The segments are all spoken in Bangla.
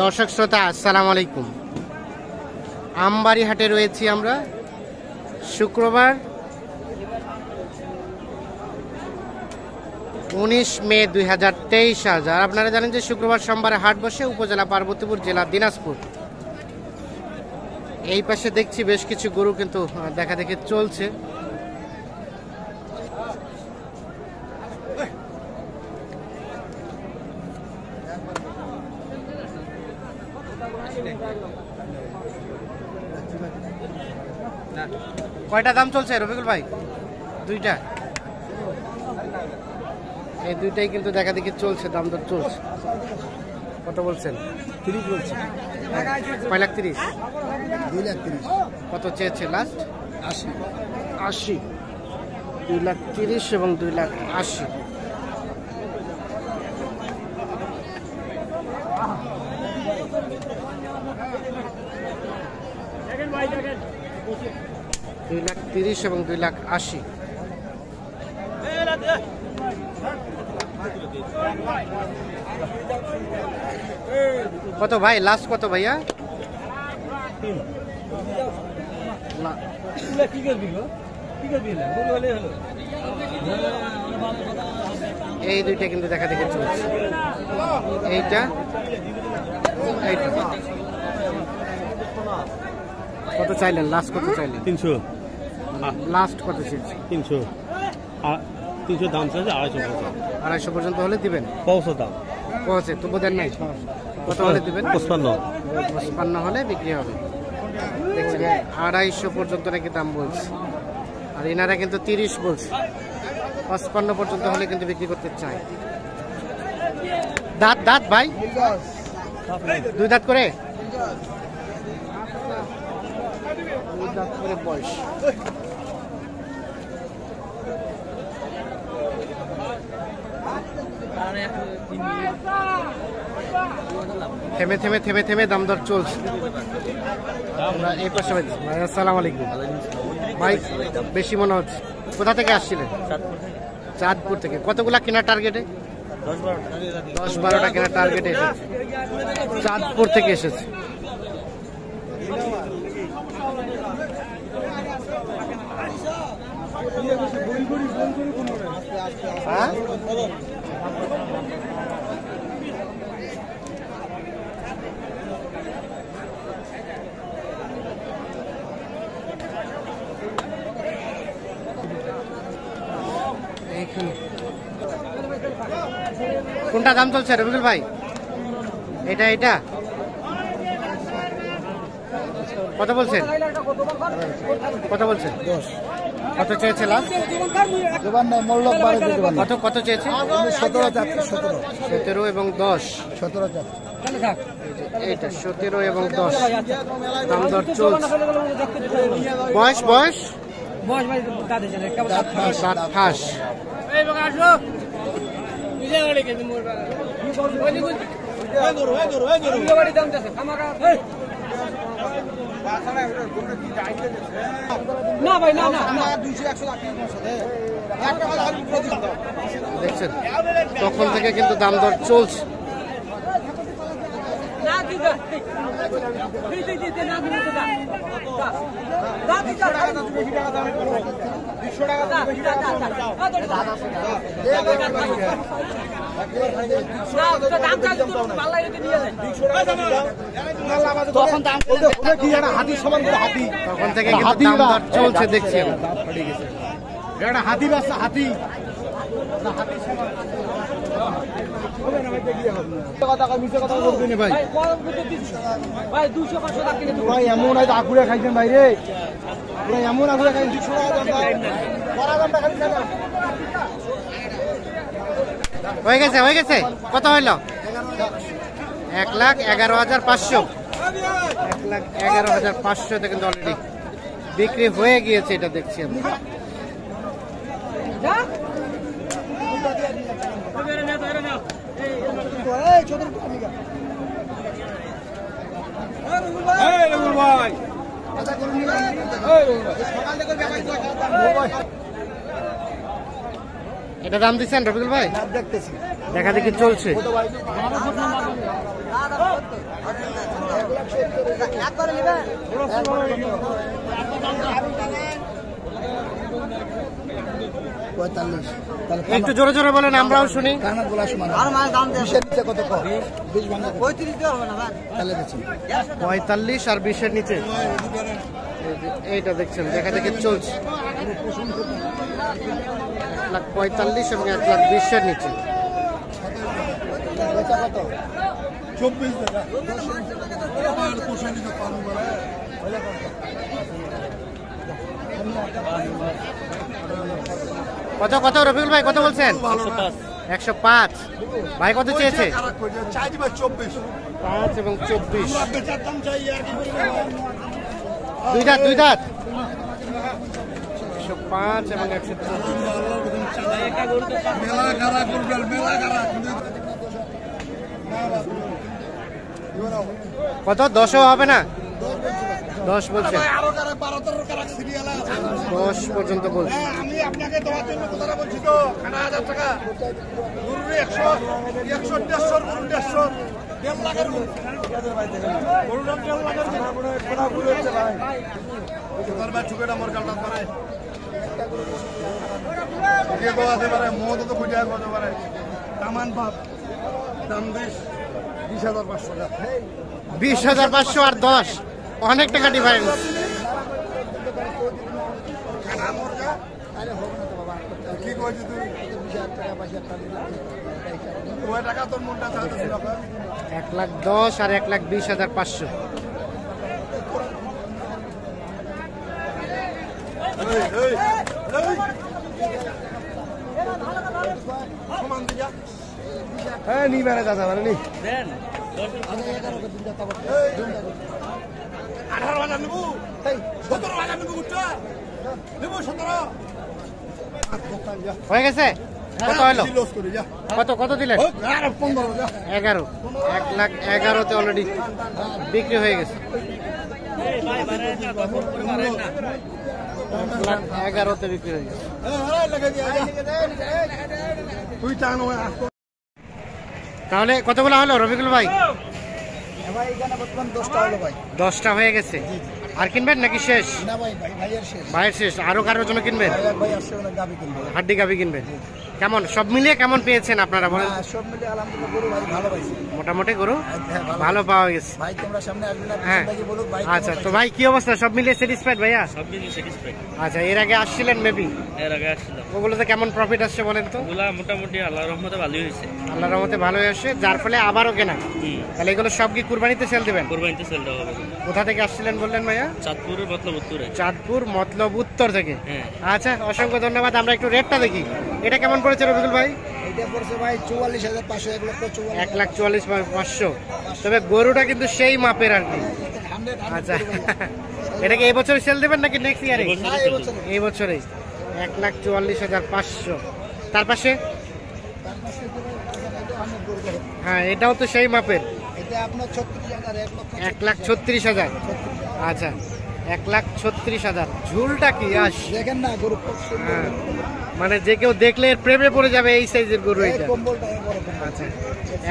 দর্শক শ্রোতা আসসালামু আলাইকুম। আমবাড়ি হাটে রয়েছি আমরা, শুক্রবার 19 মে 2023। আর আপনারা জানেন যে শুক্রবার সোমবারে হাট বসে উপজেলা পার্বতীপুর, জেলা দিনাজপুর। এই পাশে দেখছি বেশ কিছু গরু কিন্তু দেখা দেখে চলছে। কয়টা দাম চলছে রফিকুল ভাই? দুইটা, এই দুইটাই কিন্তু দেখা দেখি চলছে, দাম দর চলছে। কত বলছেন? 30 বলছে। 5,30,000, 2,30,000। কত চেয়েছে লাস্ট? 80। 80, 2,30,000 এবং 2,80,000। $2,30,000 এবং 2,80,000। কত ভাই লাস্ট? কত ভাইয়া? এই দুইটা কিন্তু দেখা দেখে চলছে। এইটা কত চাইলেন? লাস্ট কত চাইলেন? 300। লাস্ট কত চেয়েছে? 300। 300 দাম চাইছে, 250 পর্যন্ত হলে দিবেন? পৌঁছো দাম পৌঁছে তবু দেন নাই? কত হলে দিবেন? 55 হলে বিক্রি হবে। দেখছেন 250 পর্যন্ত নাকি দাম বলছে, আর এনারা কিন্তু 30 বলছে। 55 পর্যন্ত হলে কিন্তু বিক্রি করতে চায়। দাঁত দাঁত ভাই? 2 দাঁত করে? 2 দাঁত করে বয়স। থেমে থেমে থেমে থেমে দাম দর চলছে। আমরা এই পাশে ভাই, আসসালামু আলাইকুম ভাই। বেশি মনে হচ্ছে। কোথা থেকে আসছিলেন? চাঁদপুর থেকে। কতগুলা কেনার টার্গেটে? 10-12টা কেনার টার্গেটে এসেছে, চাঁদপুর থেকে এসেছে। হ্যাঁ, কোনটা দাম চলছে রবিকুল ভাই? এটা এটা কত বলছেন? কত বলছেন? 10। কত চেয়েছে লাস্ট? কত কত চেয়েছে? 17 এবং 10। 17। এইটা 17 এবং 10 দাম দর চলছে। বয়স বয়স দাঁত ফাঁস। দেখছেন তখন থেকে কিন্তু দাম দর চলছে। তখন থেকে কিন্তু দাম দর চলছে, দেখছি হাতি বাচ্চা, হাতি ভাই এমন আগুড়ে খাইছেন ভাই রে, এমন আগুড়ে খাইছেন। হয়ে গেছে হয়ে গেছে। কত হইল? 1,11,500। 1,11,500 কিন্তু অলরেডি বিক্রি হয়ে গিয়েছে, এটা দেখছি আমি। এটা দাম দিচ্ছেন রফিকুল ভাই? দেখতেছি দেখা দেখি চলছে। কত ভাই? 45 তাহলে একটু জোরে জোরে বলেন, আমরাও শুনি। কানা বলা সমান আর মাছ দাম দেন 20 এর নিচে কত কম? 20 ভাঙা 35 দেওয়া হবে না ভাই, তাহলে দেখুন 45 আর 20 এর নিচে। এইটা দেখছেন দেখা দেখি চলছে 1,45,000 এবং 1,20,000 এর নিচে। বেচা কত? 24 টাকা আর পোষানি তো পারবো না। কত কত রফিকুল ভাই কত বলছেন? 105। ভাই কত চেয়েছে? চাই দিবা 24 5 এবং 24। বেচার দাম চাই আর কি করবে। দুই দাঁত 105 এবং 124। মেলা খারা করবে মেলা খারা কত 10ও হবে না? 10 বলছেন, আরো কারা 12-13 কারা সিরিয়াল আছে। 10 পর্যন্ত বলছে। আমি আপনাকে দেওয়ার জন্য কথাটা বলছি তো 1000 টাকা গরুর 100 150 গরুর 150 1.5 লাখের গরুর দাম 1.5 লাখের কোনা ঘুরে হচ্ছে ভাই তোর ভাই ছুকেটা মোর গালটা পারে কে তো আছে পারে মদ তো কইটা করতে পারে তামান বাপ দাম 20,500 টাকা 20,500 আর 10 অনেক টাকা ডিফারেন্স। কি কইছিস তুই 20,000 টাকা তোর মনটা চাইছিল 1,10,000 আর 1,20,500। সমান দিয়া হ্যাঁ নি বেড়ে দাদা মানে নি 18,000 নেবো 17,000 নেবো গুচ্ছা নেবো 17 হয়ে গেছে? কত হলো? লস করে যা কত কত দিলেন? আর 15 যা 11। 1,11,000-তে অলরেডি বিক্রি হয়ে গেছে। 1,11,000-তে বিক্রি হয়ে গেছে। লাগা দিয়া যা তুই টানো তাহলে কতগুলো হলো রফিকুল ভাই? ভাই এখানে বর্তমান 10টা হলো ভাই। 10টা হয়ে গেছে। আর কিনবেন নাকি শেষ? না ভাই ভাইয়ের শেষ। ভাইয়ের শেষ, আরো কারোর জন্য কিনবেন? ভাই আসছে ওনা গাবি কিনবে। হাড্ডি গাবি কিনবেন? কেমন সব মিলিয়ে কেমন পেয়েছেন আপনারা বলেন? হ্যাঁ সব মিলে আলহামদুলিল্লাহ গরু ভাই ভালো পাইছি। মোটামুটি গরু হ্যাঁ ভালো পাওয়া গেছে। ভাই তোমরা সামনে আসবে না হ্যাঁ পিছন থেকে বলুক ভাই। আচ্ছা, তো ভাই কি অবস্থা, সব মিলিয়ে স্যাটিসফাইড ভাইয়া? সব মিলিয়ে স্যাটিসফাইড। আচ্ছা, এর আগে আসছিলেন মেবি, এর আগে আসছিলাম, ওগুলোতে কেমন প্রফিট আসছে বলেন তো? ওগুলা মোটামুটি আল্লাহর রহমতে ভালোই হয়েছে। আল্লাহর রহমতে ভালোই আসছে, যার ফলে আবারও কেনা। তাহলে এগুলো সব কি কুরবানিতে সেল দেবেন? কোরবানিতে সেল দেওয়া হবে। কোথা থেকে আসছিলেন বললেন ভাইয়া? চাঁদপুরের মতলব উত্তরে। চাঁদপুর মতলব উত্তর থেকে। হ্যাঁ। আচ্ছা, অসংখ্য ধন্যবাদ। আমরা একটু রেটটা দেখি, এটা কেমন পড়েছে রফিকুল ভাই? এটা পড়ছে ভাই 44,500 1,44,500। তবে গরুটা কিন্তু সেই মাপের আর কি। আচ্ছা, এটা কি এই বছর সেল দেবেন নাকি নেক্সট ইয়ারে? এই বছরে 1,44,500। তার পাশে হ্যাঁ, এটাও তো সেই মাপের। এটা আপনার 36,000 1,36,000। আচ্ছা, 1,36,000। ঝুলটা কি আস দেখেন না গরু খুব সুন্দর। হ্যাঁ, মানে যে কেউ দেখলে এর প্রেমে পড়ে যাবে এই সাইজের গরু এই এটা। কম্বলটা বড় কম্বল। আচ্ছা,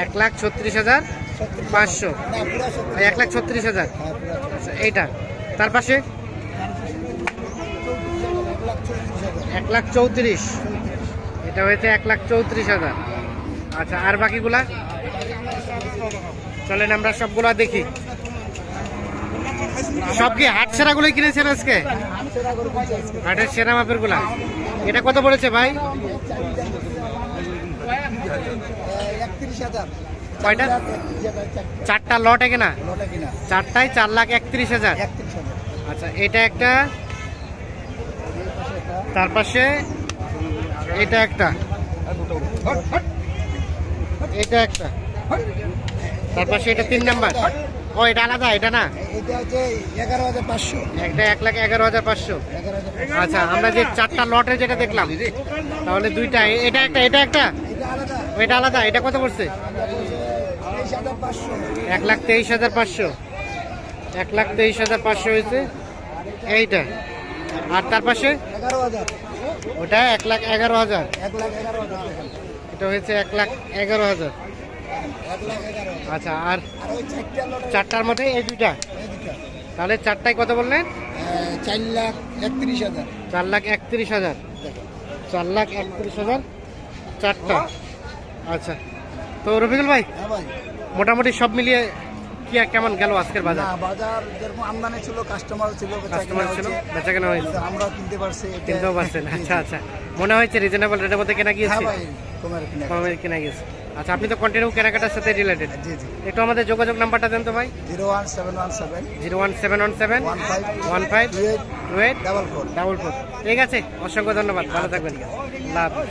1,36,500। না পুরা 1,36,000। হ্যাঁ পুরা আচ্ছা, এইটা তার পাশে 1,34,000। এটা হয়েছে 1,34,000। আচ্ছা, আর বাকিগুলা চলেন আমরা সবগুলা দেখি। সব কি হাট সেরা গুলোই কিনেছেন আজকে? হাটের সেরা মাপের গুলা। এটা কত পড়েছে ভাই? 31,000 কয়টা? 4টা লটে কেনা? লটা কিনা 4টায় 4,31,000। 31,000। আচ্ছা, এটা একটা, তার পাশে এটা একটা, এটা একটা, তার পাশে এটা 3 নাম্বার। ও এটা আলাদা, এটা না, এটা হচ্ছে 11,500। একটা 1,11,500। 11,500 আচ্ছা, আমরা যে 4টা লটে যেটা দেখলাম, তাহলে দুইটা, এটা একটা, এটা একটা, এটা আলাদা। এটা আলাদা। এটা কত পড়ছে? 23,500। 1,23,500। 1,23,500 হয়েছে এইটা। আর তার পাশে 11,000। ওটা 1,11,000। 1,11,000 দেখেন। এটা হয়েছে 1,11,000। 1,11,000। আচ্ছা, আর আর ওই 4টা লটের চারটার মধ্যে এই দুইটা, এই দুটা তাহলে চারটায় কত বললেন? 4,31,000 4,31,000। দেখেন। 4,31,000 চারটা। আচ্ছা, তো রফিকুল ভাই হ্যাঁ ভাই, মোটামুটি সব মিলিয়ে কি আর কেমন গেল আজকের বাজার? না বাজার যেরকম আমদানি ছিল, কাস্টমার ছিল, কাস্টমার ছিল, বেচা কেনা হয়েছে, আমরা কিনতে পারছি, কিনতেও পারছেন। আচ্ছা আচ্ছা, মনে হয়েছে রিজনেবল রেটের মধ্যে কেনা হ্যাঁ গিয়েছে, ভাই, কমের কিনা। কমে কেনা গিয়েছে। আচ্ছা, আপনি তো কন্টিনিউ কেনাকাটার সাথে রিলেটেড, জি জি। একটু আমাদের যোগাযোগ নাম্বারটা দেন তো ভাই। 01717 01717 15 28 44। 44। ঠিক আছে, অসংখ্য ধন্যবাদ, ভালো থাকবেন, আল্লাহ হাফেজ।